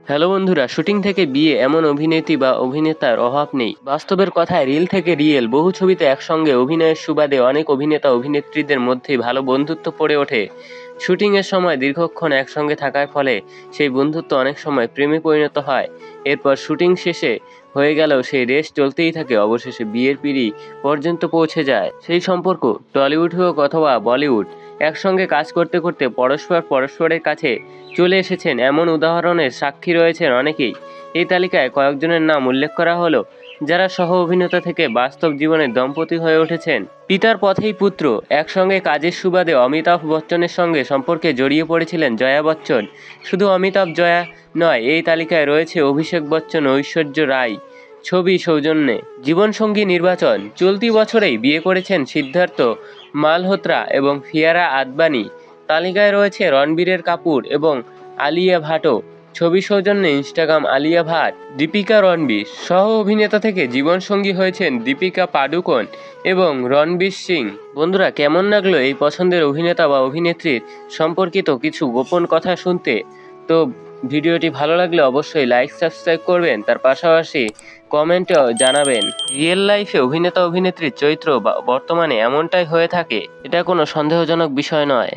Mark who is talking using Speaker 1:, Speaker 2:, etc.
Speaker 1: Hello বন্ধুরা, shooting থেকে বিয়ে এমন অভিনেত্রী বা অভিনেতার অভাব নেই। বাস্তবের কথায় রিল থেকে রিয়েল বহু ছবিতে একসঙ্গে অভিনয়ের সুবাদে অনেক অভিনেতা অভিনেত্রীদের মধ্যেই ভালো বন্ধুত্ব গড়ে ওঠে। শুটিংয়ের সময় দীর্ঘক্ষণ একসঙ্গে থাকার ফলে সেই বন্ধুত্ব অনেক সময় প্রেমে পরিণত হয়। এরপর শুটিং শেষে হয়ে গেলেও সেই রেস চলতেই থাকে, অবশেষে বিয়ের পিঁড়ি পর্যন্ত পৌঁছে যায়। সেই সম্পর্ক টলিউড হোক অথবা বলিউড, একসঙ্গে কাজ করতে করতে পরস্পরের কাছে চলে এসেছেন এমন উদাহরণের সাক্ষী রয়েছেন অনেকেই। এই তালিকায় কয়েকজনের নাম উল্লেখ করা হলো, যারা সহ অভিনেতা থেকে বাস্তব জীবনে দম্পতি হয়ে উঠেছেন। পিতার পথেই পুত্র, একসঙ্গে কাজের সুবাদে অমিতাভ বচ্চনের সঙ্গে সম্পর্কে জড়িয়ে পড়েছিলেন জয়া বচ্চন। শুধু অমিতাভ জয়া নয়, এই তালিকায় রয়েছে অভিষেক বচ্চন ও ঐশ্বর্য রায়। ছবি সৌজন্যে জীবনসঙ্গী নির্বাচন, চলতি বছরেই বিয়ে করেছেন সিদ্ধার্থ মালহোত্রা এবং ফিয়ারা আদবানি। তালিকায় রয়েছে রণবীরের কাপুর এবং আলিয়া ভাটও। ছবি সৌজন্যে ইনস্টাগ্রাম আলিয়া ভাট, দীপিকা রণবীর। সহ অভিনেতা থেকে জীবনসঙ্গী হয়েছেন দীপিকা পাডুকোন এবং রণবীর সিং। বন্ধুরা, কেমন লাগলো এই পছন্দের অভিনেতা বা অভিনেত্রীর সম্পর্কিত কিছু গোপন কথা শুনতে? তো ভিডিওটি ভালো লাগলে অবশ্যই লাইক সাবস্ক্রাইব করবেন, তার পাশাপাশি কমেন্টেও জানাবেন। রিয়েল লাইফে অভিনেতা অভিনেত্রীর চরিত্র বর্তমানে এমনটাই হয়ে থাকে, এটা কোনো সন্দেহজনক বিষয় নয়।